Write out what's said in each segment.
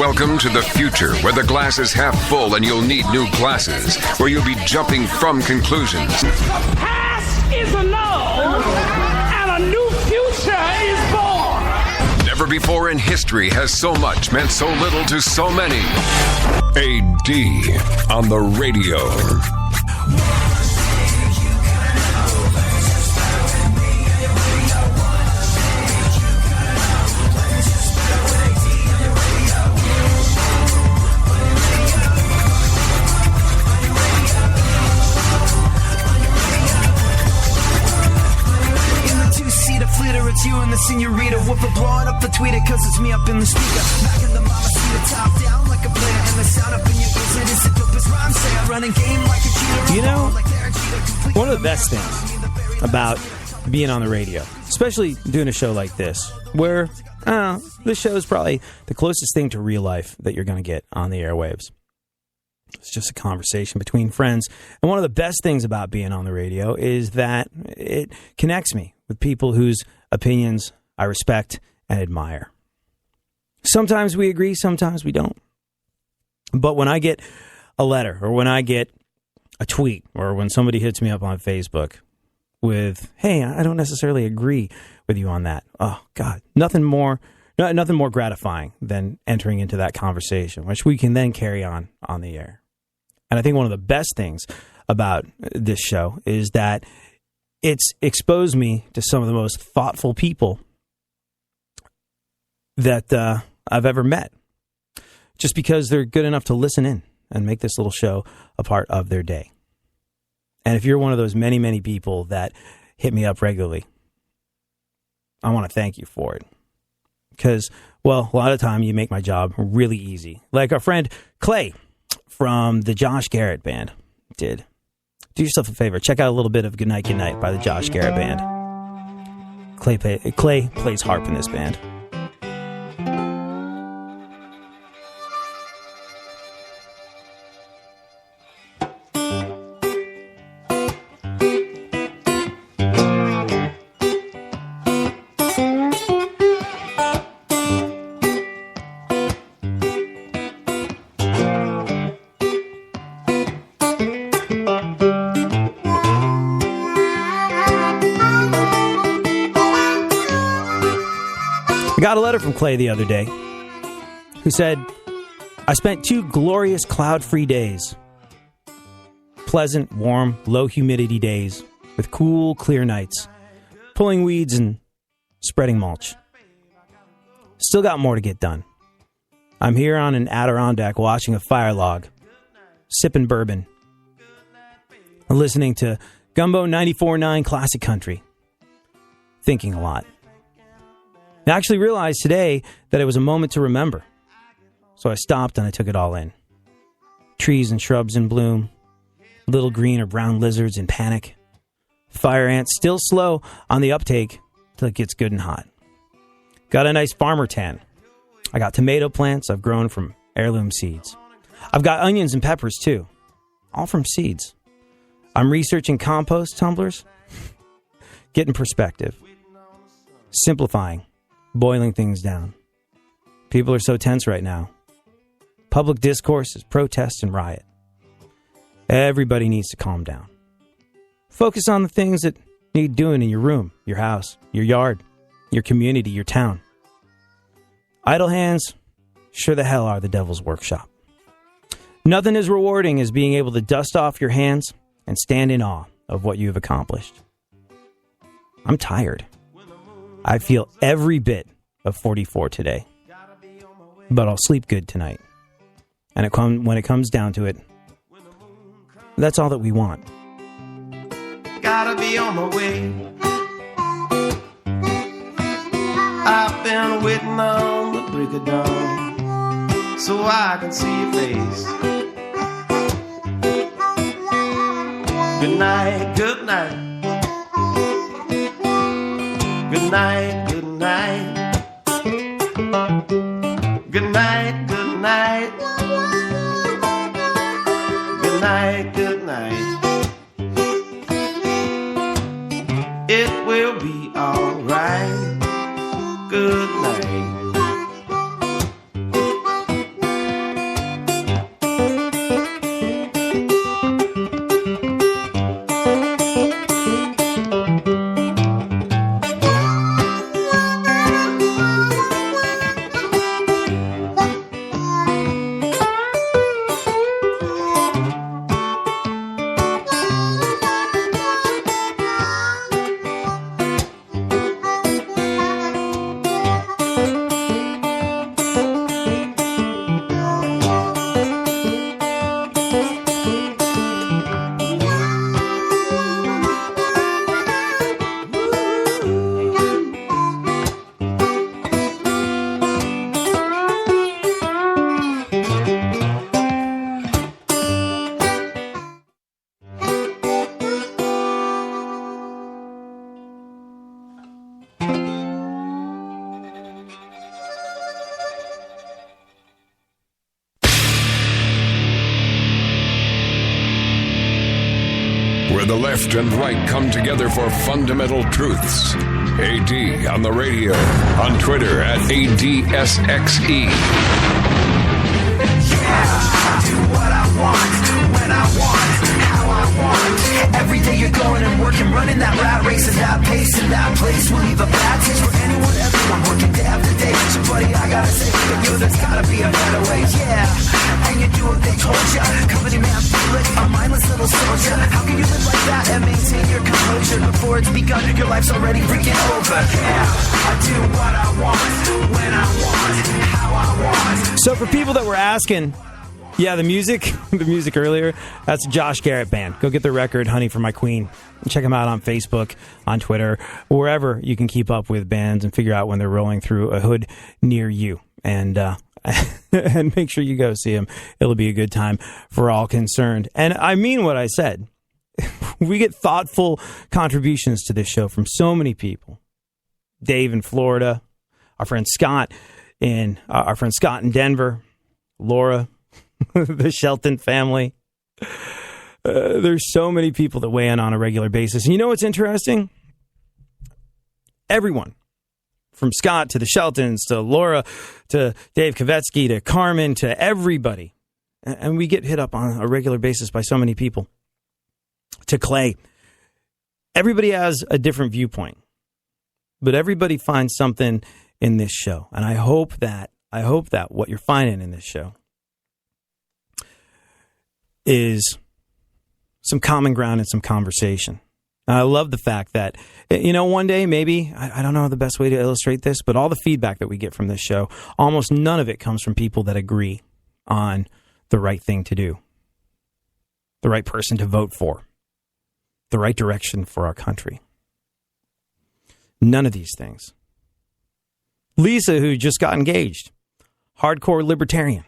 Welcome to the future, where the glass is half full and you'll need new glasses, where you'll be jumping from conclusions. The past is annulled, and a new future is born. Never before in history has so much meant so little to so many. AD on the radio. It's you and the senorita. Woofer blowing up the tweeter, cause it's me up in the speaker. Back in the mama seat, top down like a player. And the sound up in your ears, it is a dope as rhyme say. I run a game like a cheater. You know, one of the best things about being on the radio, especially doing a show like this, where this show is probably the closest thing to real life that you're going to get on the airwaves. It's just a conversation between friends. And one of the best things about being on the radio is that it connects me with people whose opinions I respect and admire. Sometimes we agree, sometimes we don't. But when I get a letter, or when I get a tweet, or when somebody hits me up on Facebook with, hey, I don't necessarily agree with you on that. Oh, God, nothing more gratifying than entering into that conversation, which we can then carry on the air. And I think one of the best things about this show is that it's exposed me to some of the most thoughtful people that I've ever met, just because they're good enough to listen in and make this little show a part of their day. And if you're one of those many, many people that hit me up regularly, I want to thank you for it. Because, well, a lot of the time you make my job really easy. Like our friend Clay from the Josh Garrett Band did. Do yourself a favor. Check out a little bit of Good Night, Good Night by the Josh Garrett Band. Clay plays harp in this band. I got a letter from Clay the other day who said, I spent 2 glorious cloud-free days. Pleasant, warm, low humidity days with cool, clear nights, pulling weeds and spreading mulch. Still got more to get done. I'm here on an Adirondack watching a fire log, sipping bourbon, and listening to Gumbo 94.9 Classic Country, thinking a lot. I actually realized today that it was a moment to remember. So I stopped and I took it all in. Trees and shrubs in bloom. Little green or brown lizards in panic. Fire ants still slow on the uptake till it gets good and hot. Got a nice farmer tan. I got tomato plants I've grown from heirloom seeds. I've got onions and peppers too. All from seeds. I'm researching compost tumblers. Getting perspective. Simplifying. Boiling things down. People are so tense right now. Public discourse is protest and riot. Everybody needs to calm down. Focus on the things that need doing in your room, your house, your yard, your community, your town. Idle hands sure the hell are the devil's workshop. Nothing as rewarding as being able to dust off your hands and stand in awe of what you have accomplished. I'm tired. I feel every bit of 44 today. But I'll sleep good tonight. And when it comes down to it, that's all that we want. Gotta be on my way. I've been waiting on the break of dawn so I can see your face. Good night, good night. Good night, good night. Good night, good night. Good night, good night. It will be alright. Good night. where the left and right come together for fundamental truths. AD on the radio, on Twitter at ADSXE. I do what I want, when I want, how I want. Every day you're going and working, running that rat race at that pace and that place will leave a bad taste for anyone, everyone working day after day. So buddy, I gotta say, yo, there's gotta be a better way, yeah. And you do what they told ya, company man, feel it, a mindless little soldier. How can you live like that and maintain your composure before it's begun? Your life's already freaking over. Yeah, I do what I want, when I want, how I want. So for people that were asking, yeah, the music earlier, that's Josh Garrett Band. Go get their record, Honey for My Queen. Check them out on Facebook, on Twitter, wherever you can keep up with bands and figure out when they're rolling through a hood near you. And and make sure you go see them. It'll be a good time for all concerned. And I mean what I said. We get thoughtful contributions to this show from so many people. Dave in Florida, our friend Scott in Denver, Laura, the Shelton family. There's so many people that weigh in on a regular basis. And you know what's interesting? Everyone, from Scott to the Sheltons to Laura to Dave Kavetsky to Carmen to everybody. And we get hit up on a regular basis by so many people. To Clay. Everybody has a different viewpoint. But everybody finds something in this show. And I hope that what you're finding in this show is some common ground and some conversation. And I love the fact that, one day maybe, I don't know the best way to illustrate this, but all the feedback that we get from this show, almost none of it comes from people that agree on the right thing to do, the right person to vote for, the right direction for our country. None of these things. Lisa, who just got engaged, hardcore libertarian,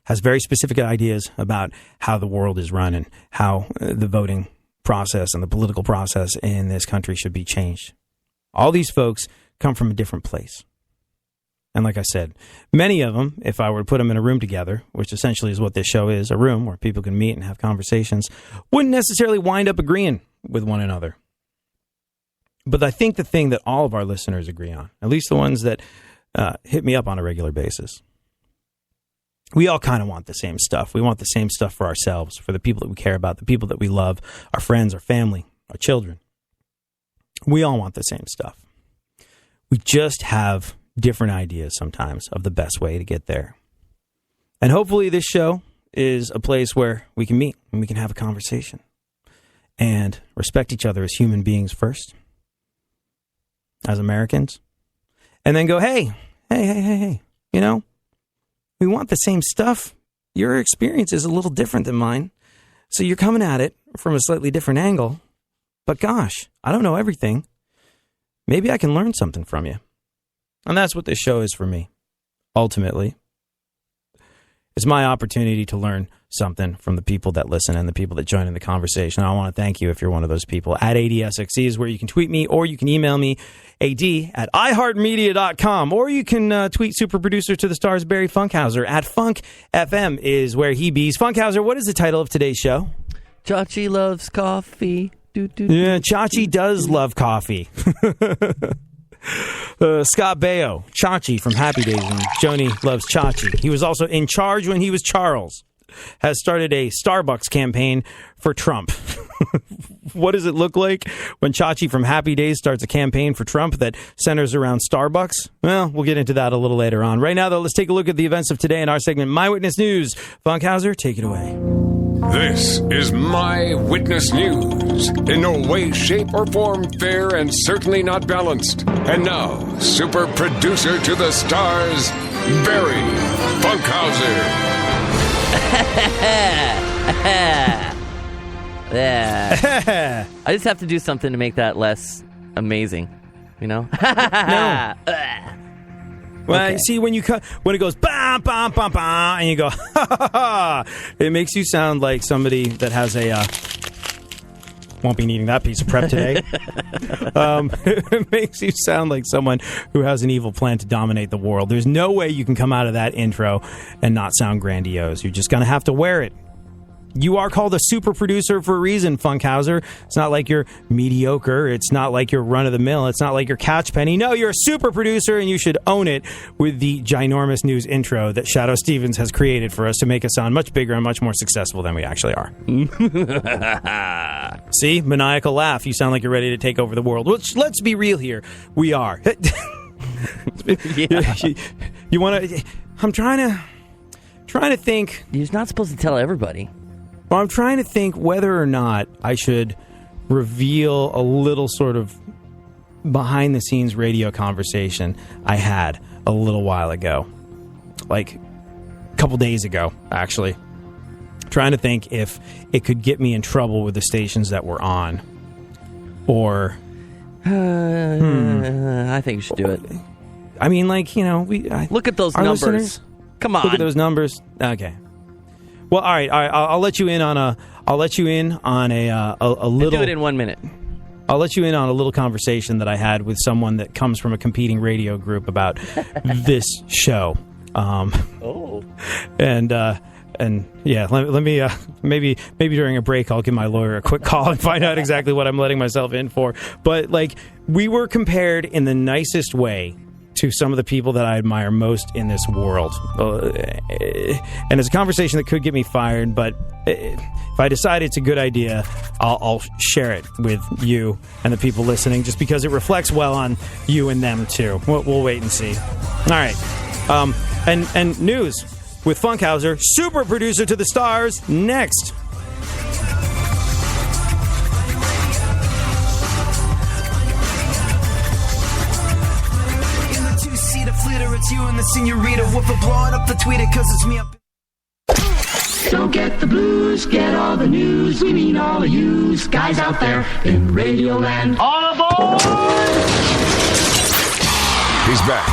has very specific ideas about how the world is run and how the voting process and the political process in this country should be changed. All these folks come from a different place. And like I said, many of them, if I were to put them in a room together, which essentially is what this show is, a room where people can meet and have conversations, wouldn't necessarily wind up agreeing with one another. But I think the thing that all of our listeners agree on, at least the ones that hit me up on a regular basis, we all kind of want the same stuff. We want the same stuff for ourselves, for the people that we care about, the people that we love, our friends, our family, our children. We all want the same stuff. We just have different ideas sometimes of the best way to get there. And hopefully this show is a place where we can meet and we can have a conversation and respect each other as human beings first, as Americans, and then go, hey, we want the same stuff. Your experience is a little different than mine. So you're coming at it from a slightly different angle. But gosh, I don't know everything. Maybe I can learn something from you. And that's what this show is for me. Ultimately, it's my opportunity to learn something from the people that listen and the people that join in the conversation. I want to thank you if you're one of those people. At ADSXE is where you can tweet me, or you can email me, ad@iheartmedia.com, or you can tweet super producer to the stars, Barry Funkhauser, at FunkFM is where he bees. Funkhauser, what is the title of today's show? Chachi loves coffee. Yeah, Chachi does love coffee. Scott Baio, Chachi from Happy Days, and Joni loves Chachi. He was also in charge when he was Charles. Has started a Starbucks campaign for Trump. What does it look like when Chachi from Happy Days starts a campaign for Trump that centers around Starbucks? Well, we'll get into that a little later on. Right now, though, let's take a look at the events of today in our segment, My Witness News. Funkhauser, take it away. This is My Witness News. In no way, shape, or form fair and certainly not balanced. And now, super producer to the stars, Barry Funkhauser. Yeah. I just have to do something to make that less amazing, No. Well, Okay. see, when it goes bam, bam, bam, bam, and you go ha ha ha, it makes you sound like somebody that has a won't be needing that piece of prep today. It makes you sound like someone who has an evil plan to dominate the world. There's no way you can come out of that intro and not sound grandiose. You're just going to have to wear it. You are called a super producer for a reason, Funkhauser. It's not like you're mediocre. It's not like you're run-of-the-mill. It's not like you're Catchpenny. No, you're a super producer, and you should own it with the ginormous news intro that Shadow Stevens has created for us to make us sound much bigger and much more successful than we actually are. See? Maniacal laugh. You sound like you're ready to take over the world. Which, let's be real here. We are. You want to... I'm trying to think... You're not supposed to tell everybody. Well, I'm trying to think whether or not I should reveal a little sort of behind-the-scenes radio conversation I had a little while ago. Like, a couple days ago, actually. Trying to think if it could get me in trouble with the stations that we're on. Or... I think you should do it. I mean, like, you know... Look at those numbers. Listeners, come on. Look at those numbers. Okay. Well, all right. I'll let you in on a little. Do it in 1 minute. I'll let you in on a little conversation that I had with someone that comes from a competing radio group about this show. And yeah, let me maybe during a break I'll give my lawyer a quick call and find out exactly what I'm letting myself in for. But like, we were compared in the nicest way to some of the people that I admire most in this world. And it's a conversation that could get me fired, but if I decide it's a good idea, I'll share it with you and the people listening, just because it reflects well on you and them, too. We'll wait and see. All right. And news with Funkhauser, super producer to the stars, next. It's you and the senorita. Whooper blowing up the tweeter cause it's me up. Don't get the blues, get all the news. We mean all of yous, guys out there in Radio Land. All aboard! He's back.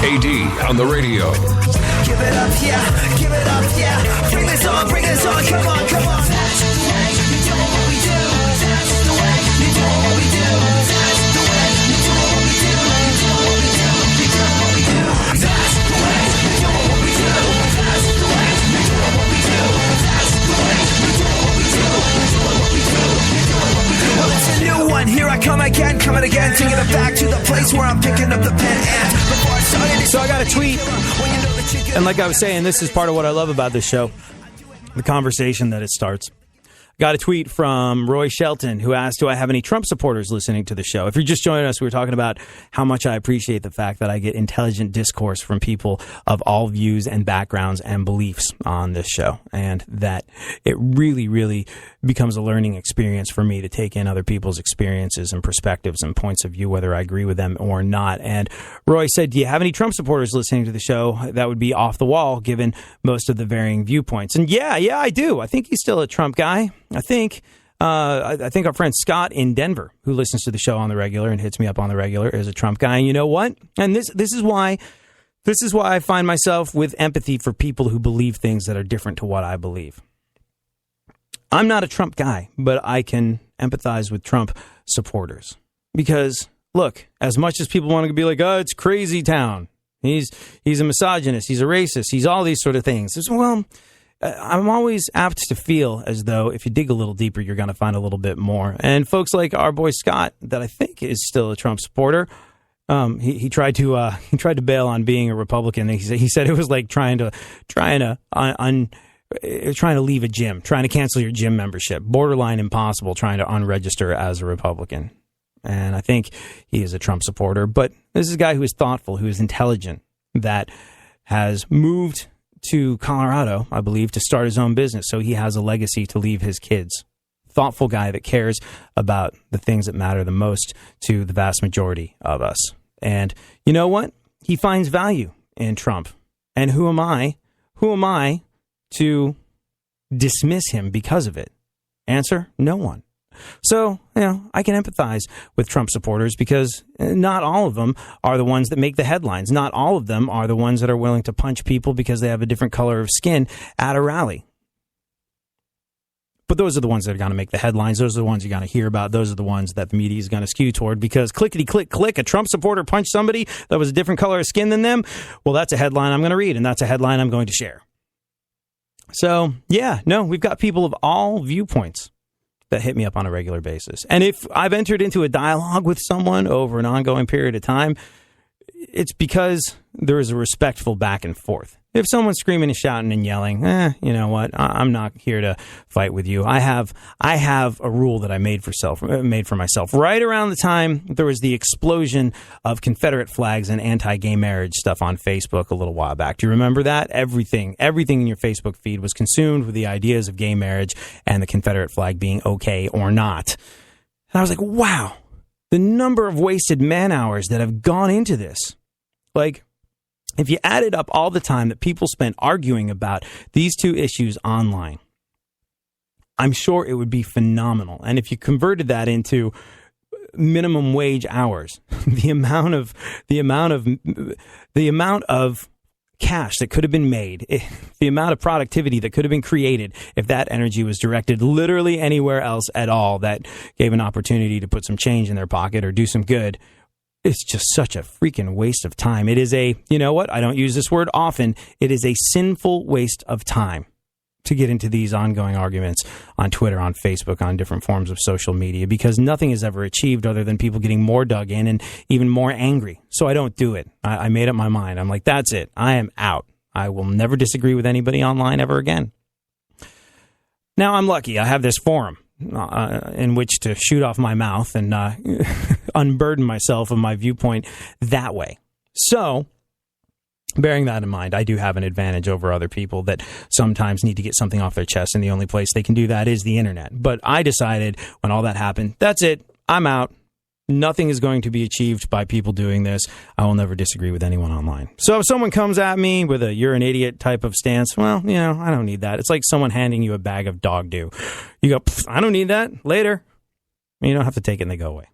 AD on the radio. Give it up, yeah. Give it up, yeah. Bring this on, come on, come on. That's the way you do what we do. That's the way you do what we do. That's the way you do what we do. You do what we do. You do what we do. That's the way you do what we do. That's the way you do what we do. That's the way you do what we do. You do what we do. You do what we do. Well, it's a new one. Here I come again, coming again, taking it back to the place where I'm picking up the pen. And before I started, so I got a tweet, and like I was saying, this is part of what I love about this show, the conversation that it starts. Got a tweet from Roy Shelton, who asked, do I have any Trump supporters listening to the show? If you're just joining us, we were talking about how much I appreciate the fact that I get intelligent discourse from people of all views and backgrounds and beliefs on this show, and that it really, really becomes a learning experience for me to take in other people's experiences and perspectives and points of view, whether I agree with them or not. And Roy said, do you have any Trump supporters listening to the show? That would be off the wall, given most of the varying viewpoints. And yeah, I do. I think he's still a Trump guy. I think our friend Scott in Denver, who listens to the show on the regular and hits me up on the regular, is a Trump guy. And you know what? And this is why I find myself with empathy for people who believe things that are different to what I believe. I'm not a Trump guy, but I can empathize with Trump supporters. Because, look, as much as people want to be like, oh, it's crazy town. He's a misogynist. He's a racist. He's all these sort of things. Well, I'm always apt to feel as though if you dig a little deeper, you're going to find a little bit more. And folks like our boy Scott, that I think is still a Trump supporter, he tried to bail on being a Republican. He said it was like trying to leave a gym, trying to cancel your gym membership, borderline impossible, trying to unregister as a Republican. And I think he is a Trump supporter. But this is a guy who is thoughtful, who is intelligent, that has moved to Colorado, I believe, to start his own business. So he has a legacy to leave his kids. Thoughtful guy that cares about the things that matter the most to the vast majority of us. And you know what? He finds value in Trump. And who am I to dismiss him because of it? Answer, no one. So, I can empathize with Trump supporters because not all of them are the ones that make the headlines. Not all of them are the ones that are willing to punch people because they have a different color of skin at a rally. But those are the ones that are going to make the headlines. Those are the ones you're going to hear about. Those are the ones that the media is going to skew toward because clickety-click, a Trump supporter punched somebody that was a different color of skin than them. Well, that's a headline I'm going to read, and that's a headline I'm going to share. So, yeah, no, we've got people of all viewpoints that hit me up on a regular basis. And if I've entered into a dialogue with someone over an ongoing period of time, it's because there is a respectful back and forth. If someone's screaming and shouting and yelling, you know what? I'm not here to fight with you. I have a rule that I made for myself. Right around the time there was the explosion of Confederate flags and anti-gay marriage stuff on Facebook a little while back. Do you remember that? Everything in your Facebook feed was consumed with the ideas of gay marriage and the Confederate flag being okay or not. And I was like, wow, the number of wasted man hours that have gone into this. Like, if you added up all the time that people spent arguing about these two issues online, I'm sure it would be phenomenal. And if you converted that into minimum wage hours, the amount of cash that could have been made, the amount of productivity that could have been created if that energy was directed literally anywhere else at all that gave an opportunity to put some change in their pocket or do some good, it's just such a freaking waste of time. It is you know what? I don't use this word often. It is a sinful waste of time to get into these ongoing arguments on Twitter, on Facebook, on different forms of social media, because nothing is ever achieved other than people getting more dug in and even more angry. So I don't do it. I made up my mind. I'm like, that's it. I am out. I will never disagree with anybody online ever again. Now, I'm lucky. I have this forum in which to shoot off my mouth and unburden myself of my viewpoint that way. So, bearing that in mind, I do have an advantage over other people that sometimes need to get something off their chest, and the only place they can do that is the internet. But I decided when all that happened, that's it. I'm out. Nothing is going to be achieved by people doing this. I will never disagree with anyone online. So if someone comes at me with a you're an idiot type of stance, well, you know, I don't need that. It's like someone handing you a bag of dog do. You go, I don't need that. Later. You don't have to take it and they go away.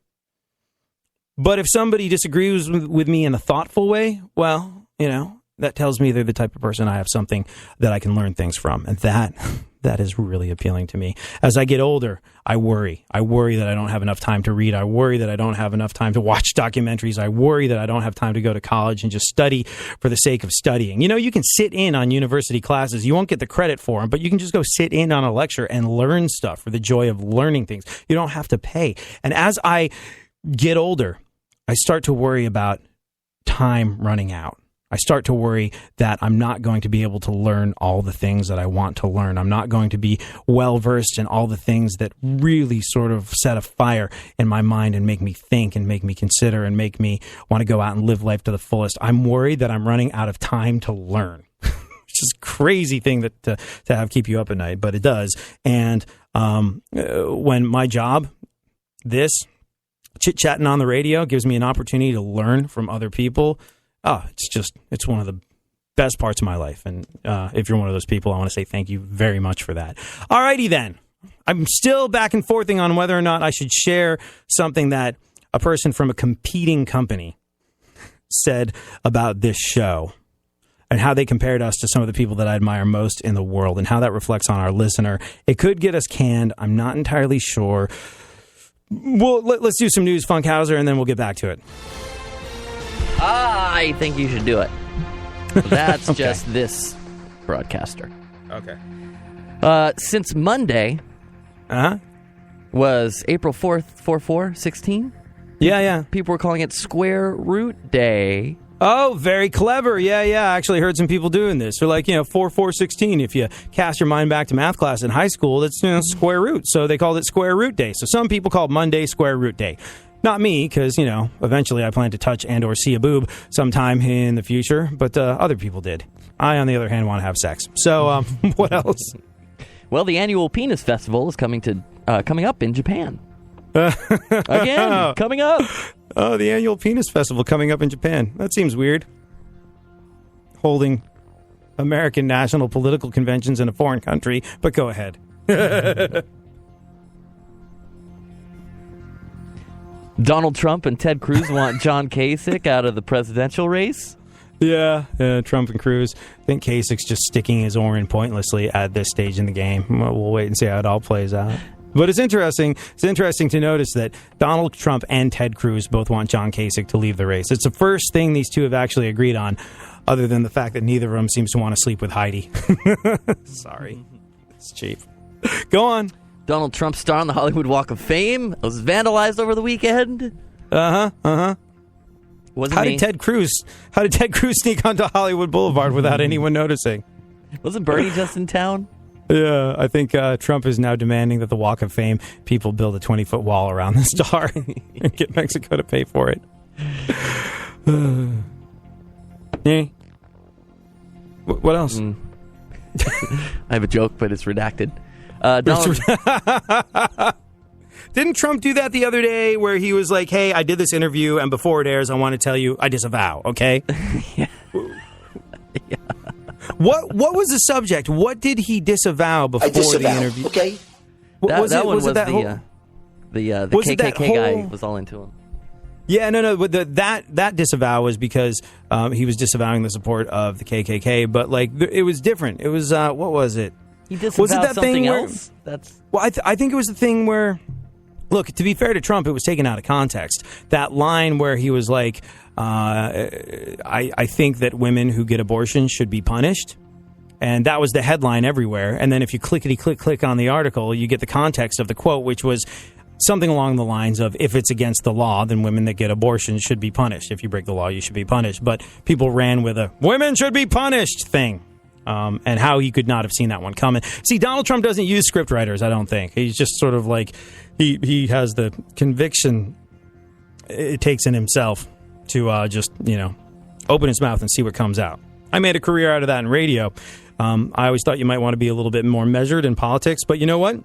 But if somebody disagrees with me in a thoughtful way, well, you know, that tells me they're the type of person I have something that I can learn things from. And that is really appealing to me. As I get older, I worry. I worry that I don't have enough time to read. I worry that I don't have enough time to watch documentaries. I worry that I don't have time to go to college and just study for the sake of studying. You know, you can sit in on university classes. You won't get the credit for them, but you can just go sit in on a lecture and learn stuff for the joy of learning things. You don't have to pay. And as I get older, I start to worry about time running out. I start to worry that I'm not going to be able to learn all the things that I want to learn. I'm not going to be well-versed in all the things that really sort of set a fire in my mind and make me think and make me consider and make me want to go out and live life to the fullest. I'm worried that I'm running out of time to learn. Which is a crazy thing to have keep you up at night, but it does. And when my job, this, chit-chatting on the radio, gives me an opportunity to learn from other people, it's one of the best parts of my life. And if you're one of those people, I want to say thank you very much for that. All righty then. I'm still back and forthing on whether or not I should share something that a person from a competing company said about this show and how they compared us to some of the people that I admire most in the world and how that reflects on our listener. It could get us canned. I'm not entirely sure. Well, let's do some news, Funkhauser, and then we'll get back to it. I think you should do it. That's Okay. just this broadcaster. Okay. Since Monday was April 4th, 4/4/16, Yeah. people were calling it Square Root Day. Oh, very clever. Yeah. I actually heard some people doing this. They're like, 4/4/16. If you cast your mind back to math class in high school, that's square root. So they called it Square Root Day. So some people called Monday Square Root Day. Not me, because, eventually I plan to touch and or see a boob sometime in the future, but other people did. I, on the other hand, want to have sex. So what else? Well, the annual Penis Festival is coming up in Japan. Again, coming up. Oh, the annual Penis Festival coming up in Japan. That seems weird. Holding American national political conventions in a foreign country, but go ahead. Donald Trump and Ted Cruz want John Kasich out of the presidential race. Yeah, Trump and Cruz. I think Kasich's just sticking his oar in pointlessly at this stage in the game. We'll wait and see how it all plays out. But it's interesting. It's interesting to notice that Donald Trump and Ted Cruz both want John Kasich to leave the race. It's the first thing these two have actually agreed on, other than the fact that neither of them seems to want to sleep with Heidi. Sorry. It's cheap. Go on. Donald Trump star on the Hollywood Walk of Fame was vandalized over the weekend. How did Ted Cruz sneak onto Hollywood Boulevard without anyone noticing? Wasn't Bernie just in town? Yeah, I think Trump is now demanding that the Walk of Fame people build a 20-foot wall around the star and get Mexico to pay for it. What else? I have a joke, but it's redacted. Didn't Trump do that the other day where he was like, hey, I did this interview, and before it airs, I want to tell you I disavow, okay? Yeah. What was the subject? What did he disavow before the interview? Okay. That was the KKK guy was all into him. Yeah, no, but that disavow was because he was disavowing the support of the KKK, but like it was different. It was what was it? He disavowed that something thing else. I think it was the thing where, look, to be fair to Trump, it was taken out of context. That line where he was like, I think that women who get abortions should be punished. And that was the headline everywhere. And then if you click on the article, you get the context of the quote, which was something along the lines of, if it's against the law, then women that get abortions should be punished. If you break the law, you should be punished. But people ran with a women should be punished thing. And how he could not have seen that one coming. See, Donald Trump doesn't use scriptwriters, I don't think. He's just sort of like, he has the conviction it takes in himself to just, open his mouth and see what comes out. I made a career out of that in radio. I always thought you might want to be a little bit more measured in politics, but you know what?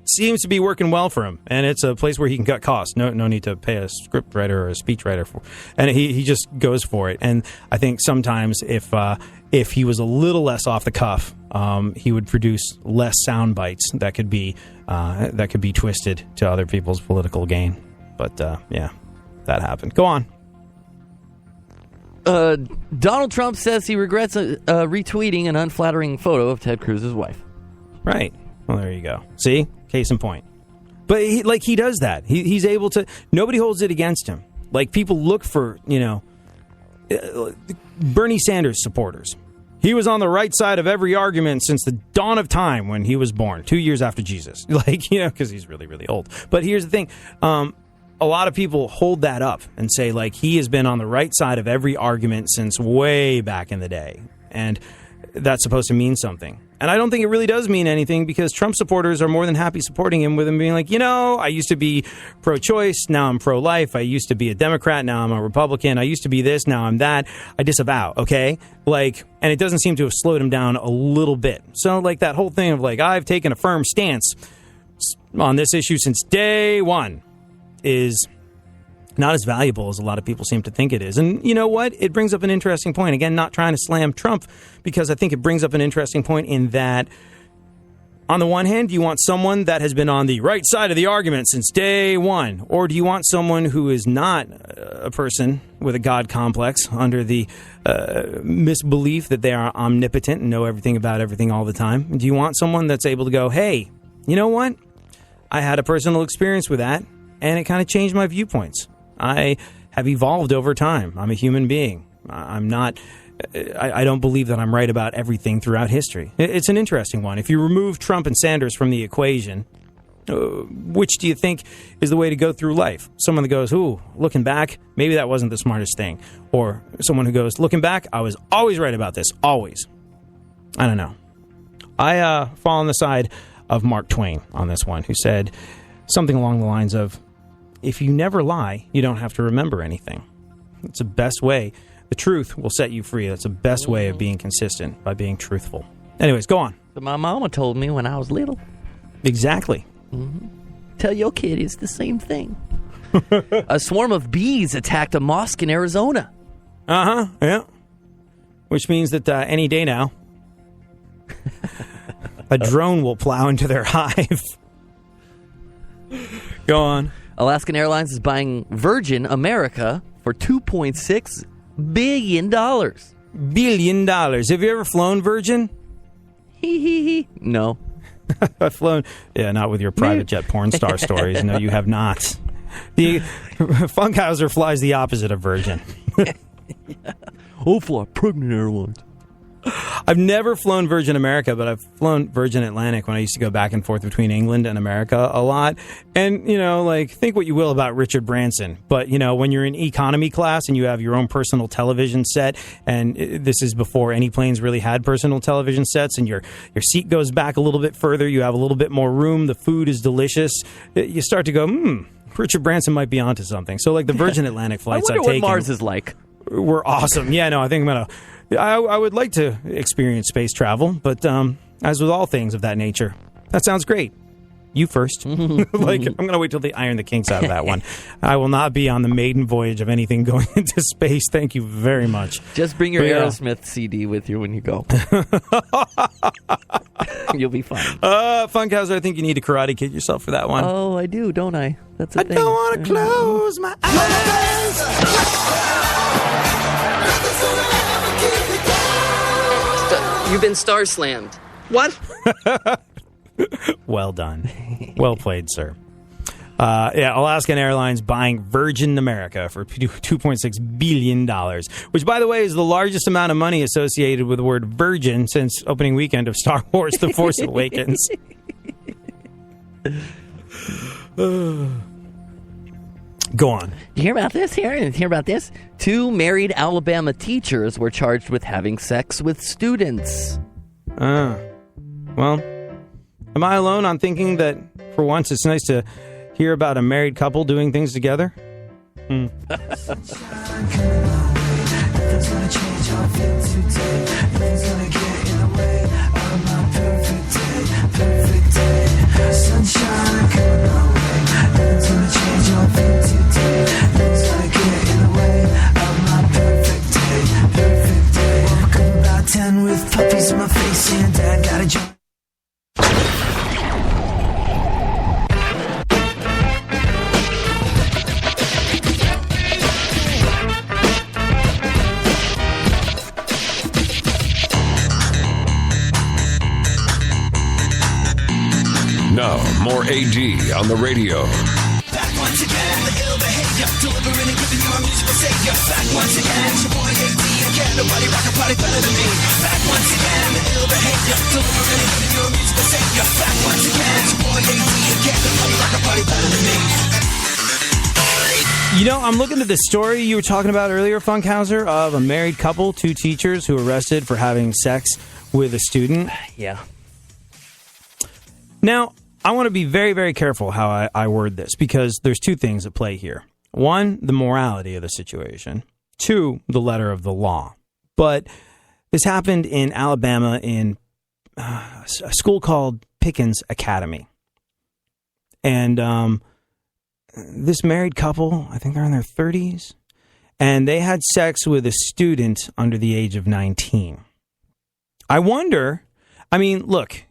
Seems to be working well for him, and it's a place where he can cut costs. No need to pay a scriptwriter or a speechwriter for, and he just goes for it. And I think sometimes if he was a little less off the cuff, he would produce less sound bites that could be twisted to other people's political gain. But yeah, that happened. Go on. Donald Trump says he regrets retweeting an unflattering photo of Ted Cruz's wife. Right. Well, there you go. See? Case in point. But he does that. He's able to... Nobody holds it against him. Like, people look for, Bernie Sanders supporters. He was on the right side of every argument since the dawn of time when he was born, 2 years after Jesus. Because he's really, really old. But here's the thing. A lot of people hold that up and say, like, he has been on the right side of every argument since way back in the day. And that's supposed to mean something. And I don't think it really does mean anything, because Trump supporters are more than happy supporting him, with him being like, I used to be pro-choice, now I'm pro-life. I used to be a Democrat, now I'm a Republican. I used to be this, now I'm that. I disavow, okay? And it doesn't seem to have slowed him down a little bit. So, that whole thing of, I've taken a firm stance on this issue since day one is not as valuable as a lot of people seem to think it is. And you know what? It brings up an interesting point. Again, not trying to slam Trump, because I think it brings up an interesting point in that, on the one hand, do you want someone that has been on the right side of the argument since day one? Or do you want someone who is not a person with a God complex, under the misbelief that they are omnipotent and know everything about everything all the time? Do you want someone that's able to go, hey, you know what? I had a personal experience with that, and it kind of changed my viewpoints. I have evolved over time. I'm a human being. I'm not... I don't believe that I'm right about everything throughout history. It's an interesting one. If you remove Trump and Sanders from the equation, which do you think is the way to go through life? Someone that goes, ooh, looking back, maybe that wasn't the smartest thing. Or someone who goes, looking back, I was always right about this. Always. I don't know. I fall on the side of Mark Twain on this one, who said something along the lines of, if you never lie, you don't have to remember anything. It's the best way. The truth will set you free. That's the best way of being consistent, by being truthful. Anyways, go on. So my mama told me when I was little. Exactly. Mm-hmm. Tell your kid it's the same thing. A swarm of bees attacked a mosque in Arizona. Uh-huh, yeah. Which means that any day now, a drone will plow into their hive. Go on. Alaskan Airlines is buying Virgin America for $2.6 billion. Billion dollars. Have you ever flown Virgin? No. I've flown, not with your private jet porn star stories. No, you have not. The Funkhauser flies the opposite of Virgin. Oh, fly pregnant airlines. I've never flown Virgin America, but I've flown Virgin Atlantic when I used to go back and forth between England and America a lot. And, think what you will about Richard Branson, but, when you're in economy class and you have your own personal television set, and this is before any planes really had personal television sets, and your seat goes back a little bit further, you have a little bit more room, the food is delicious, you start to go, Richard Branson might be onto something. So, like the Virgin Atlantic flights I've taken. I wonder what Mars is like. Were awesome. Yeah, no, I think I would like to experience space travel, but as with all things of that nature, that sounds great. You first. I'm going to wait till they iron the kinks out of that one. I will not be on the maiden voyage of anything going into space. Thank you very much. Just bring your Aerosmith CD with you when you go. You'll be fine. Funkhauser, I think you need to Karate Kid yourself for that one. Oh, I do, don't I? That's a thing. I don't want to close my eyes. You've been star slammed. What? Well done. Well played, sir. Alaskan Airlines buying Virgin America for $2.6 billion, which, by the way, is the largest amount of money associated with the word virgin since opening weekend of Star Wars The Force Awakens. Go on. You hear about this here? Hear about this? 2 married Alabama teachers were charged with having sex with students. Well, am I alone on thinking that for once it's nice to hear about a married couple doing things together? With puppies in my face and dad got a job. Now, more AD on the radio. Back once again, the ill behavior, delivering and giving you a musical savior. Back once again, it's your boy AD again. Nobody rock a party better than me. Back once again, the ill behavior, delivering and giving you a musical savior. Back once again, it's your boy AD again. Nobody rock a party better than me. I'm looking at the story you were talking about earlier, Funkhauser, of a married couple, 2 teachers who arrested for having sex with a student. Yeah. Now, I want to be very, very careful how I word this, because there's 2 things at play here. 1, the morality of the situation. 2, the letter of the law. But this happened in Alabama in a school called Pickens Academy. And this married couple, I think they're in their 30s, and they had sex with a student under the age of 19. I wonder, look,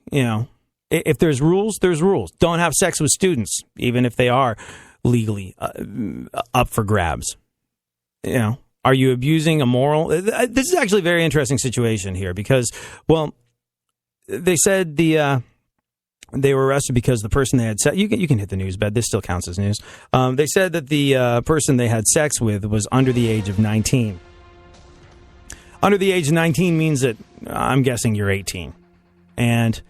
if there's rules, there's rules. Don't have sex with students, even if they are legally up for grabs. Are you abusing a moral? This is actually a very interesting situation here because, they said they were arrested because the person they had sex. You can hit the news bed. This still counts as news. They said that the person they had sex with was under the age of 19. Under the age of 19 means that I'm guessing you're 18, and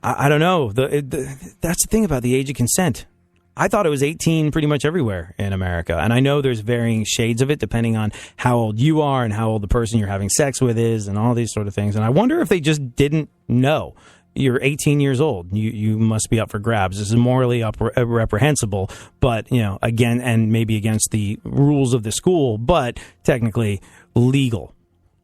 I don't know. That's the thing about the age of consent. I thought it was 18 pretty much everywhere in America. And I know there's varying shades of it depending on how old you are and how old the person you're having sex with is and all these sort of things. And I wonder if they just didn't know. You're 18 years old. You must be up for grabs. This is morally reprehensible, but, again, and maybe against the rules of the school, but technically legal.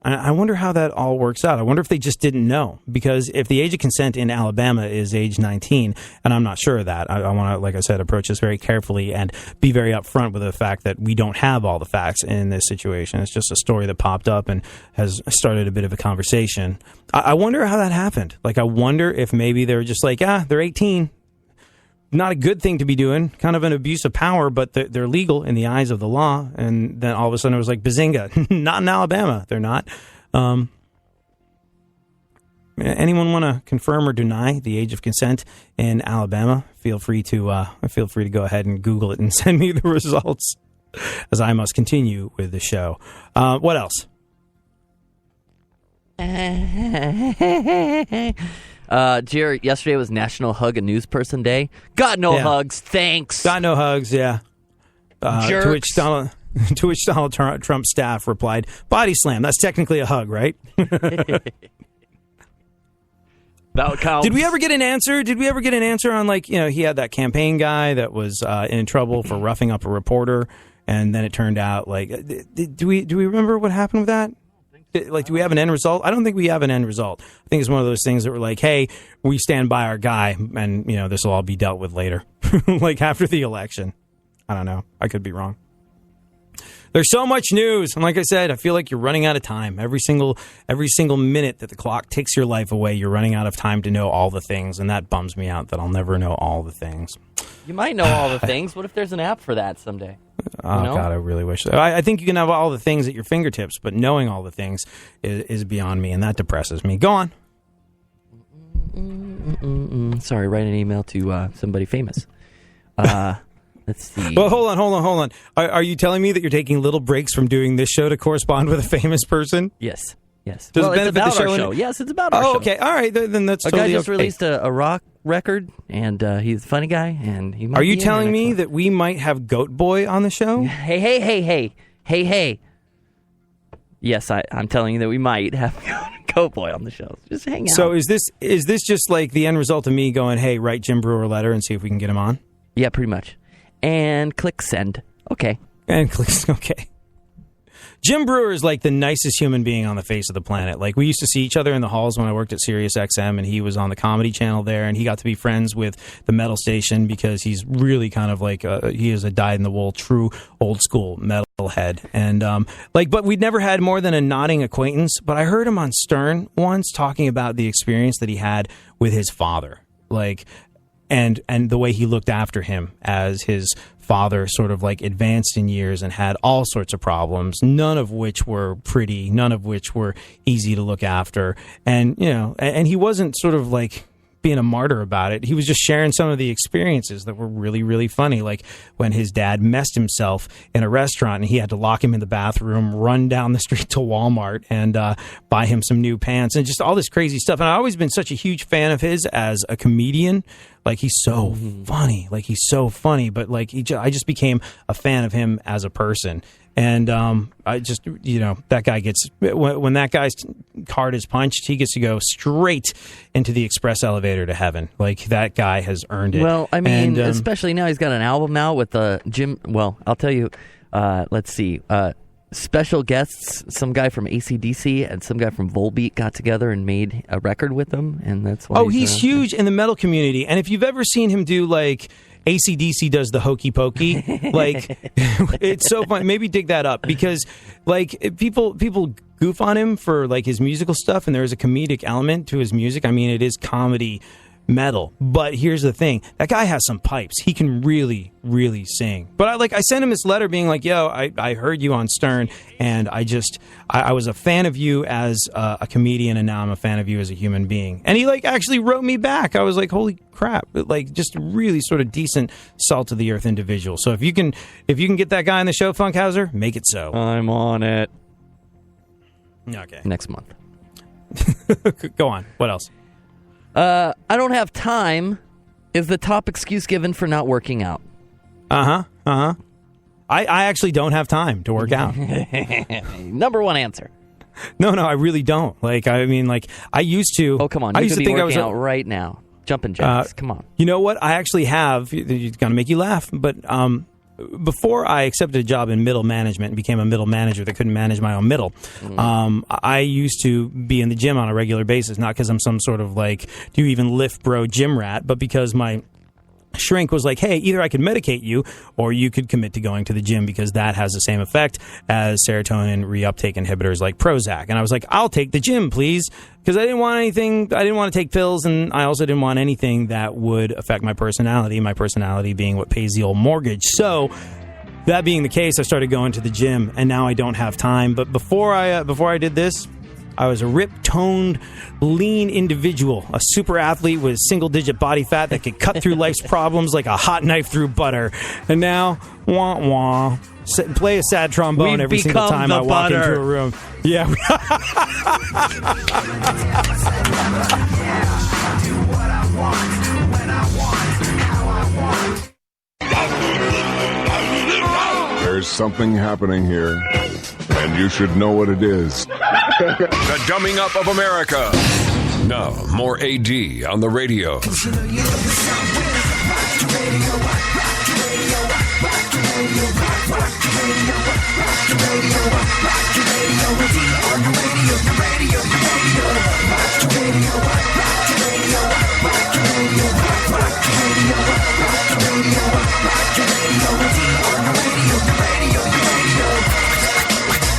I wonder how that all works out. I wonder if they just didn't know, because if the age of consent in Alabama is age 19, and I'm not sure of that, I want to, like I said, approach this very carefully and be very upfront with the fact that we don't have all the facts in this situation. It's just a story that popped up and has started a bit of a conversation. I wonder how that happened. I wonder if maybe they were just like, they're 18. Not a good thing to be doing, kind of an abuse of power, but they're legal in the eyes of the law. And then all of a sudden it was like, bazinga, not in Alabama. They're not. Anyone want to confirm or deny the age of consent in Alabama? Feel free to go ahead and Google it and send me the results, as I must continue with the show. What else? Jerry, yesterday was National Hug a News Person Day. Got no hugs, thanks. Got no hugs, yeah. Jerks. To which Donald Trump's staff replied, "Body slam. That's technically a hug, right?" That counts. Did we ever get an answer? On, like, you know, he had that campaign guy that was in trouble for roughing up a reporter, and then it turned out, like, do we remember what happened with that? Like, do we have an end result? I don't think we have an end result. I think it's one of those things that were like, hey, we stand by our guy, and, you know, this will all be dealt with later, like after the election. I don't know. I could be wrong. There's so much news, and like I said, I feel like you're running out of time. Every single minute that the clock takes your life away, you're running out of time to know all the things, and that bums me out that I'll never know all the things. You might know all the things. What if there's an app for that someday? Oh, you know? God, I really wish. I think you can have all the things at your fingertips, but knowing all the things is beyond me, and that depresses me. Go on. Sorry, write an email to somebody famous. Let's see. Well, hold on. Are you telling me that you're taking little breaks from doing this show to correspond with a famous person? Yes. Does well, it it's benefit about the show? our show. Yes, it's about our show. Oh, okay. All right. Then that's totally okay. A guy just released a rock record, and he's a funny guy, and he might Are you be telling me that we might have Goat Boy on the show? Hey. Yes, I'm telling you that we might have Goat Boy on the show. Just hang out. So is this just like the end result of me going, hey, write Jim Brewer a letter and see if we can get him on? Yeah, pretty much. And click send. Okay. Okay. Jim Brewer is like the nicest human being on the face of the planet. Like, we used to see each other in the halls when I worked at Sirius XM, and he was on the comedy channel there, and he got to be friends with the metal station because he's really kind of like he is a dyed-in-the-wool, true old school metalhead. And but we'd never had more than a nodding acquaintance. But I heard him on Stern once talking about the experience that he had with his father, like, and the way he looked after him as his father sort of like advanced in years and had all sorts of problems, none of which were pretty, none of which were easy to look after. And, you know, and he wasn't sort of like being a martyr about it. He was just sharing some of the experiences that were really, really funny. Like when his dad messed himself in a restaurant and he had to lock him in the bathroom, run down the street to Walmart and buy him some new pants and just all this crazy stuff. And I've always been such a huge fan of his as a comedian. Like, he's so funny. But like I just became a fan of him as a person. And I just, you know, that guy gets, when that guy's card is punched, he gets to go straight into the express elevator to heaven. Like, that guy has earned it. Well, I mean, especially now he's got an album now with Jim. Well, I'll tell you, let's see. Special guests, some guy from AC/DC and some guy from Volbeat got together and made a record with him. And that's why he's huge in the metal community. And if you've ever seen him do, like, AC/DC does the hokey pokey, like, it's so fun. Maybe dig that up, because like people goof on him for like his musical stuff, and there is a comedic element to his music. I mean, it is comedy metal, but here's the thing: that guy has some pipes. He can really, really sing. But I sent him this letter being like, "Yo, I heard you on Stern, and I was a fan of you as a comedian, and now I'm a fan of you as a human being." And he like actually wrote me back. I was like, "Holy crap!" Like, just a really sort of decent, salt of the earth individual. So if you can get that guy on the show, Funkhauser, make it so. I'm on it. Okay. Next month. Go on. What else? I don't have time is the top excuse given for not working out. I actually don't have time to work out. Number one answer. No, I really don't. Like, I mean, like, I used to. Oh, come on. You could be working out right now. Jumping jacks. Come on. You know what? I actually have. It's going to make you laugh, but before I accepted a job in middle management and became a middle manager that couldn't manage my own middle, I used to be in the gym on a regular basis, not because I'm some sort of like, do you even lift bro gym rat, but because my shrink was like, hey, either I could medicate you or you could commit to going to the gym, because that has the same effect as serotonin reuptake inhibitors like Prozac. And I was like, I'll take the gym, please, because I didn't want to take pills, and I also didn't want anything that would affect my personality being what pays the old mortgage. So that being the case, I started going to the gym, and now I don't have time. But before I did this, I was a ripped, toned, lean individual, a super athlete with single-digit body fat that could cut through life's problems like a hot knife through butter. And now, wah wah, play a sad trombone We've every single become time the I walk butter. into a room. Yeah. There's something happening here, and you should know what it is. The Dumbing Up of America. Now, more AD on the radio.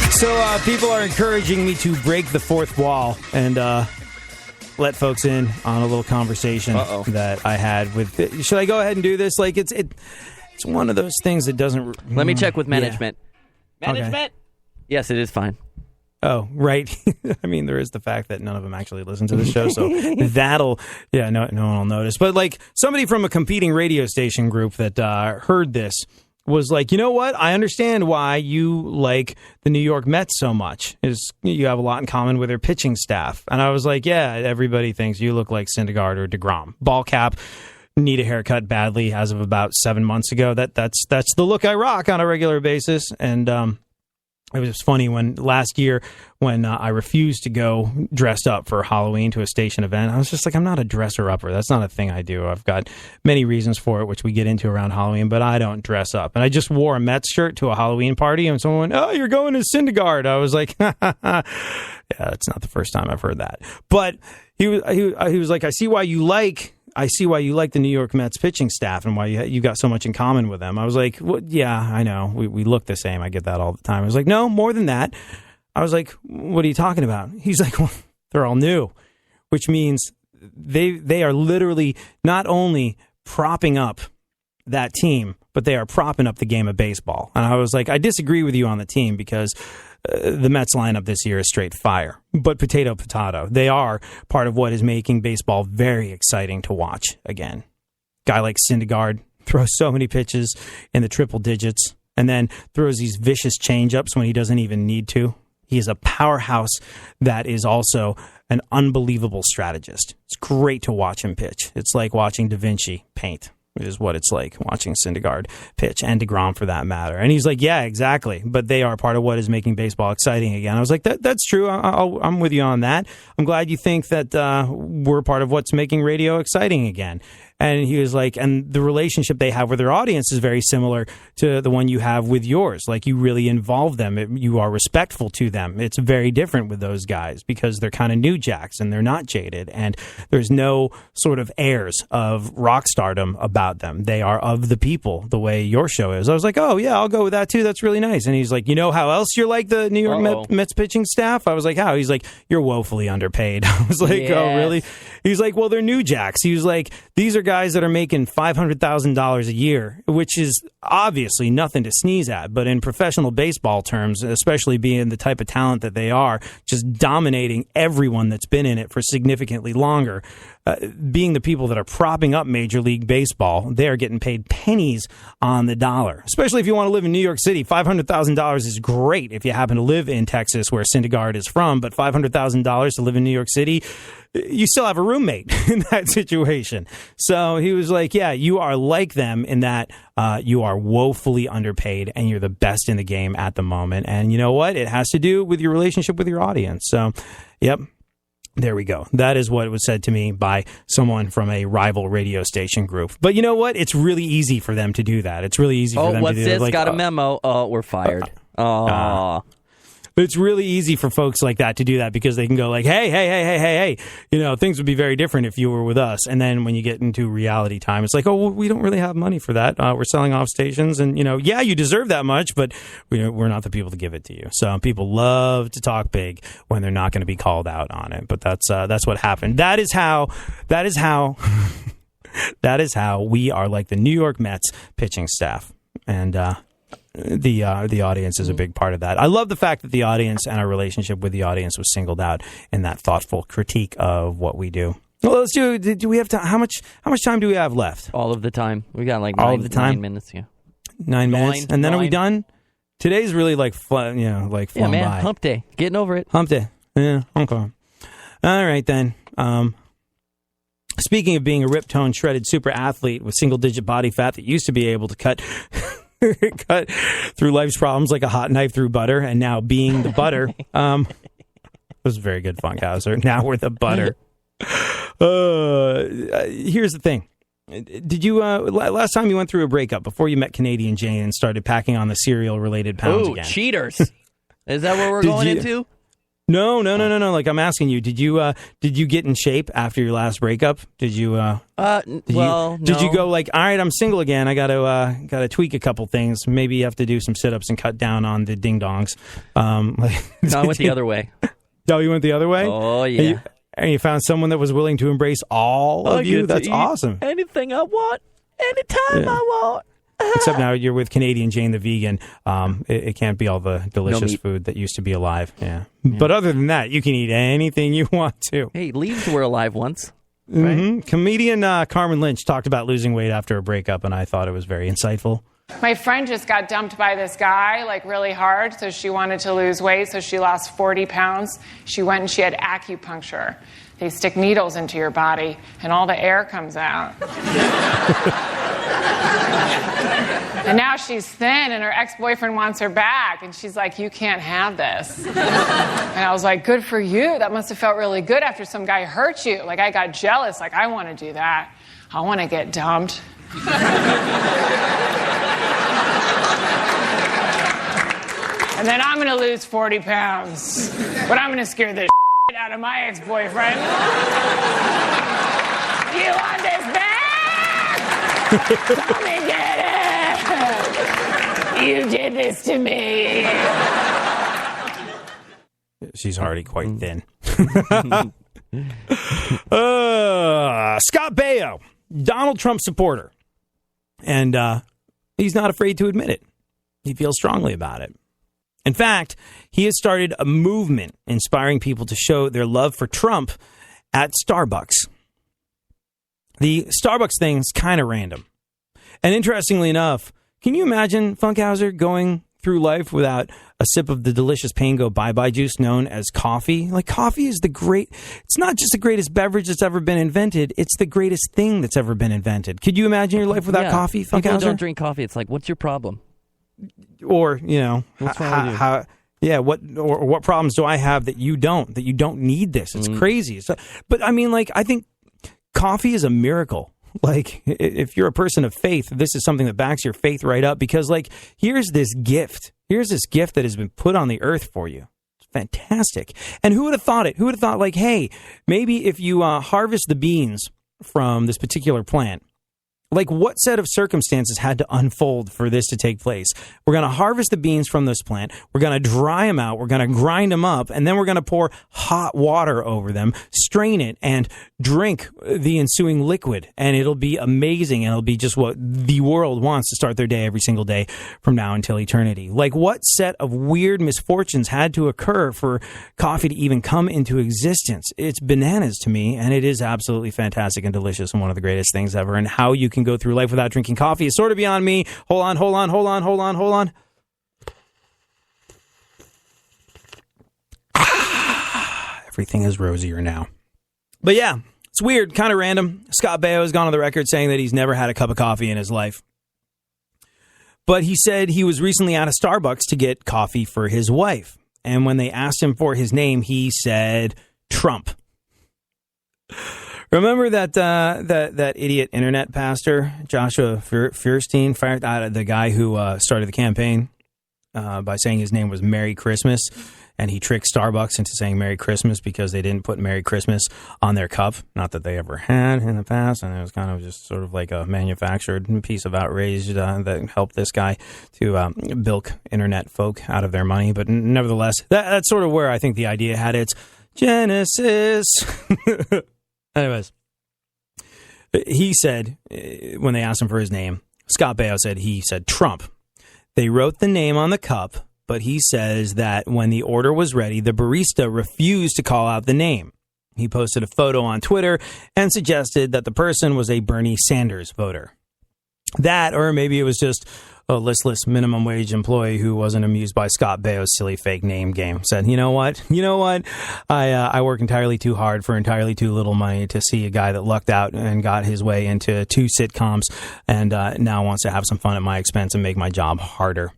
So people are encouraging me to break the fourth wall and let folks in on a little conversation that I had with. Should I go ahead and do this? Like it's one of those things that doesn't. Let me check with management. Yeah. Management? Okay. Yes, it is fine. Oh, right. I mean, there is the fact that none of them actually listen to the show, so no one will notice. But like somebody from a competing radio station group that heard this was like, you know what? I understand why you like the New York Mets so much. Is you have a lot in common with their pitching staff. And I was like, yeah, everybody thinks you look like Syndergaard or DeGrom. Ball cap, need a haircut badly as of about 7 months ago. That's the look I rock on a regular basis. And it was funny when last year when I refused to go dressed up for Halloween to a station event. I was just like, I'm not a dresser-upper. That's not a thing I do. I've got many reasons for it, which we get into around Halloween, but I don't dress up. And I just wore a Mets shirt to a Halloween party, and someone went, oh, you're going to Syndergaard. I was like, yeah, that's not the first time I've heard that. But he was like, I see why you like the New York Mets pitching staff and why you got so much in common with them. I was like, well, yeah, I know. We look the same. I get that all the time. I was like, no, more than that. I was like, what are you talking about? He's like, well, they're all new, which means they are literally not only propping up that team, but they are propping up the game of baseball. And I was like, I disagree with you on the team because the Mets lineup this year is straight fire. But potato. They are part of what is making baseball very exciting to watch again. Guy like Syndergaard throws so many pitches in the triple digits and then throws these vicious changeups when he doesn't even need to. He is a powerhouse that is also an unbelievable strategist. It's great to watch him pitch. It's like watching Da Vinci paint. Is what it's like watching Syndergaard pitch, and DeGrom for that matter. And he's like, yeah, exactly. But they are part of what is making baseball exciting again. I was like, that's true. I'm with you on that. I'm glad you think that we're part of what's making radio exciting again. And he was like, and the relationship they have with their audience is very similar to the one you have with yours. Like, you really involve them. You are respectful to them. It's very different with those guys because they're kind of new jacks and they're not jaded. And there's no sort of airs of rock stardom about them. They are of the people the way your show is. I was like, oh, yeah, I'll go with that too. That's really nice. And he's like, you know how else you're like the New York Mets pitching staff? I was like, how? He's like, you're woefully underpaid. I was like, oh, really? He's like, well, they're new jacks. He was like, these are guys that are making $500,000 a year, which is obviously nothing to sneeze at. But in professional baseball terms, especially being the type of talent that they are, just dominating everyone that's been in it for significantly longer, being the people that are propping up Major League Baseball, they are getting paid pennies on the dollar. Especially if you want to live in New York City, $500,000 is great if you happen to live in Texas, where Syndergaard is from. But $500,000 to live in New York City, you still have a roommate in that situation. So he was like, yeah, you are like them in that you are woefully underpaid and you're the best in the game at the moment. And you know what? It has to do with your relationship with your audience. So, yep. There we go. That is what was said to me by someone from a rival radio station group. But you know what? It's really easy for them to do that. It's really easy for them to do that. Oh, what's this? Like, got a memo. Oh, we're fired. It's really easy for folks like that to do that because they can go like, hey, you know, things would be very different if you were with us. And then when you get into reality time, it's like, oh, well, we don't really have money for that. We're selling off stations and, you know, yeah, you deserve that much, but we're not the people to give it to you. So people love to talk big when they're not going to be called out on it. But that's what happened. That is how we are like the New York Mets pitching staff. And the audience is a big part of that. I love the fact that the audience and our relationship with the audience was singled out in that thoughtful critique of what we do. Well, let's do. Do we have time? How much time do we have left? All of the time. We got like all of the time. 9 minutes. Yeah, 9 minutes, and then are we done? Today's really like fun. Like flown man. by. Hump day. Getting over it. Hump day. Yeah. Okay. All right then. Speaking of being a ripped-toned, shredded super athlete with single-digit body fat that used to be able to cut through life's problems like a hot knife through butter, and now being the butter. It was very good, Funkhauser. Now we're the butter. Here's the thing. Did you last time you went through a breakup before you met Canadian Jane and started packing on the cereal-related pounds again? Cheaters! Is that what we're going into? No. Like, I'm asking you, did you get in shape after your last breakup? Did you? Did you go like, all right, I'm single again. I gotta tweak a couple things. Maybe you have to do some sit-ups and cut down on the ding dongs. No, I went the other way. Oh, you went the other way? Oh yeah. And you found someone that was willing to embrace all of you. That's awesome. Anything I want, anytime I want. Except now you're with Canadian Jane the vegan. It can't be all the delicious food that used to be alive. Yeah. But other than that, you can eat anything you want to. Hey, leaves were alive once. Right? Mm-hmm. Comedian Carmen Lynch talked about losing weight after a breakup, and I thought it was very insightful. My friend just got dumped by this guy, like really hard, so she wanted to lose weight, so she lost 40 pounds. She went and she had acupuncture. They stick needles into your body, and all the air comes out. And now she's thin, and her ex-boyfriend wants her back, and she's like, you can't have this. And I was like, good for you. That must have felt really good after some guy hurt you. Like, I got jealous. Like, I want to do that. I want to get dumped. And then I'm going to lose 40 pounds. But I'm going to scare the shit out of my ex-boyfriend. You want this back? Come and get it. You did this to me. She's already quite thin. Scott Baio, Donald Trump supporter. And he's not afraid to admit it. He feels strongly about it. In fact, he has started a movement inspiring people to show their love for Trump at Starbucks. The Starbucks thing is kind of random. And interestingly enough, can you imagine, Funkhauser, going through life without a sip of the delicious Pango Bye-Bye juice known as coffee? Like, coffee is it's not just the greatest beverage that's ever been invented, it's the greatest thing that's ever been invented. Could you imagine your life without coffee, Funkhauser? People don't drink coffee. It's like, what's your problem? Or, what's wrong with you? What problems do I have that you don't need this? It's crazy. So, but I mean, like, I think coffee is a miracle. Like, if you're a person of faith, this is something that backs your faith right up, because, like, here's this gift that has been put on the earth for you. It's fantastic. And who would have thought it? Who would have thought, like, hey, maybe if you harvest the beans from this particular plant, like, what set of circumstances had to unfold for this to take place? We're going to harvest the beans from this plant. We're going to dry them out. We're going to grind them up. And then we're going to pour hot water over them, strain it, and drink the ensuing liquid. And it'll be amazing. And it'll be just what the world wants to start their day every single day from now until eternity. Like, what set of weird misfortunes had to occur for coffee to even come into existence? It's bananas to me. And it is absolutely fantastic and delicious and one of the greatest things ever. And how you can go through life without drinking coffee is sort of beyond me. Hold on. Everything is rosier now. But yeah, it's weird, kind of random. Scott Baio has gone on the record saying that he's never had a cup of coffee in his life. But he said he was recently at a Starbucks to get coffee for his wife. And when they asked him for his name, he said Trump. Remember that idiot internet pastor, Joshua Feuerstein, the guy who started the campaign by saying his name was Merry Christmas, and he tricked Starbucks into saying Merry Christmas because they didn't put Merry Christmas on their cup. Not that they ever had in the past, and it was kind of just sort of like a manufactured piece of outrage that helped this guy to bilk internet folk out of their money. But nevertheless, that's sort of where I think the idea had its genesis. Anyways, he said, when they asked him for his name, Scott Baio said he said Trump. They wrote the name on the cup, but he says that when the order was ready, the barista refused to call out the name. He posted a photo on Twitter and suggested that the person was a Bernie Sanders voter. That, or maybe it was just a listless minimum wage employee who wasn't amused by Scott Baio's silly fake name game. Said, you know what? I work entirely too hard for entirely too little money to see a guy that lucked out and got his way into 2 sitcoms and now wants to have some fun at my expense and make my job harder.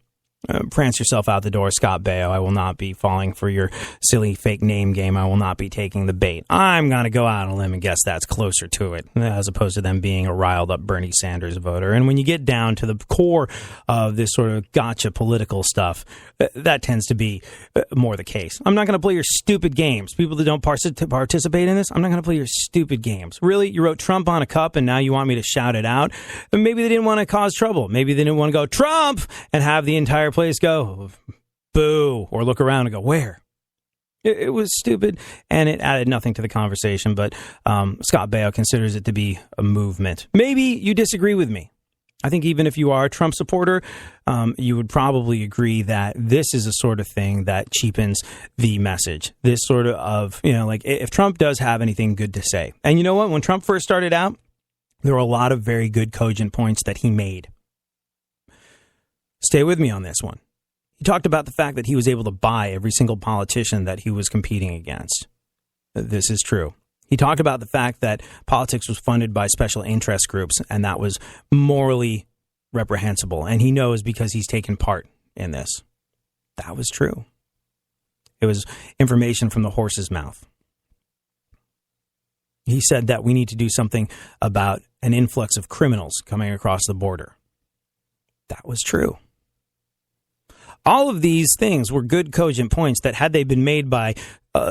Prance yourself out the door, Scott Baio. I will not be falling for your silly fake name game. I will not be taking the bait. I'm going to go out on a limb and guess that's closer to it, as opposed to them being a riled up Bernie Sanders voter. And when you get down to the core of this sort of gotcha political stuff, that tends to be more the case. I'm not going to play your stupid games. People that don't participate in this, I'm not going to play your stupid games. Really? You wrote Trump on a cup and now you want me to shout it out? Maybe they didn't want to cause trouble. Maybe they didn't want to go, Trump, and have the entire place go, boo, or look around and go, where? It was stupid, and it added nothing to the conversation, but Scott Baio considers it to be a movement. Maybe you disagree with me. I think even if you are a Trump supporter, you would probably agree that this is a sort of thing that cheapens the message. This sort of, like if Trump does have anything good to say. And you know what? When Trump first started out, there were a lot of very good cogent points that he made. Stay with me on this one. He talked about the fact that he was able to buy every single politician that he was competing against. This is true. He talked about the fact that politics was funded by special interest groups, and that was morally reprehensible. And he knows because he's taken part in this. That was true. It was information from the horse's mouth. He said that we need to do something about an influx of criminals coming across the border. That was true. All of these things were good, cogent points that, had they been made by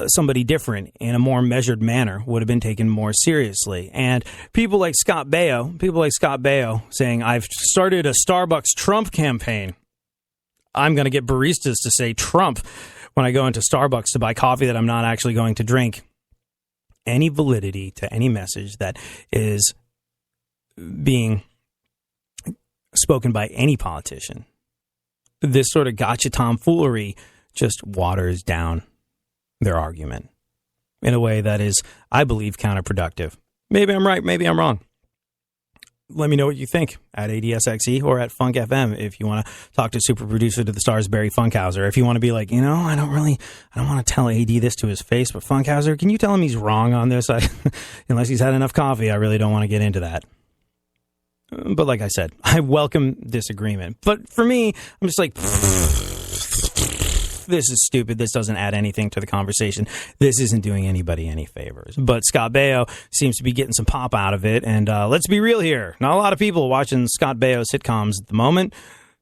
somebody different in a more measured manner, would have been taken more seriously. And people like Scott Baio saying, I've started a Starbucks Trump campaign. I'm going to get baristas to say Trump when I go into Starbucks to buy coffee that I'm not actually going to drink. Any validity to any message that is being spoken by any politician, this sort of gotcha tomfoolery just waters down their argument in a way that is, I believe, counterproductive. Maybe I'm right, maybe I'm wrong. Let me know what you think at ADSXE or at Funk FM if you want to talk to super producer to the stars, Barry Funkhauser. If you want to be like, I don't want to tell AD this to his face, but Funkhauser, can you tell him he's wrong on this? Unless he's had enough coffee, I really don't want to get into that. But like I said, I welcome disagreement. But for me, I'm just like, this is stupid. This doesn't add anything to the conversation. This isn't doing anybody any favors. But Scott Baio seems to be getting some pop out of it. And let's be real here. Not a lot of people watching Scott Baio sitcoms at the moment.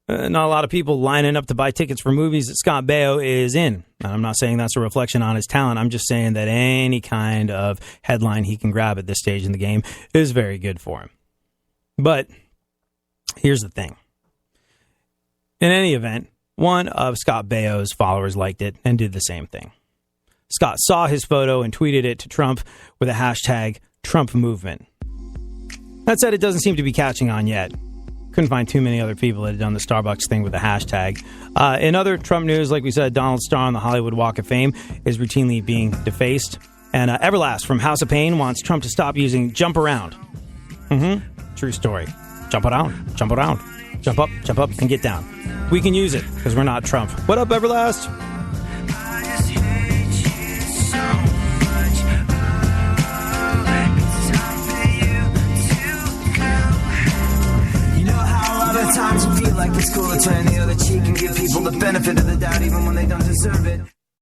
Not a lot of people lining up to buy tickets for movies that Scott Baio is in. And I'm not saying that's a reflection on his talent. I'm just saying that any kind of headline he can grab at this stage in the game is very good for him. But here's the thing. In any event, one of Scott Baio's followers liked it and did the same thing. Scott saw his photo and tweeted it to Trump with a hashtag Trump movement. That said, it doesn't seem to be catching on yet. Couldn't find too many other people that had done the Starbucks thing with the hashtag. In other Trump news, like we said, Donald Starr on the Hollywood Walk of Fame is routinely being defaced. And Everlast from House of Pain wants Trump to stop using jump around. True story. Jump around, jump up, and get down. We can use it because we're not Trump. What up, Everlast? You know how a lot of times you feel like it's cool to turn the other cheek and give people the benefit of the doubt even when they don't deserve it.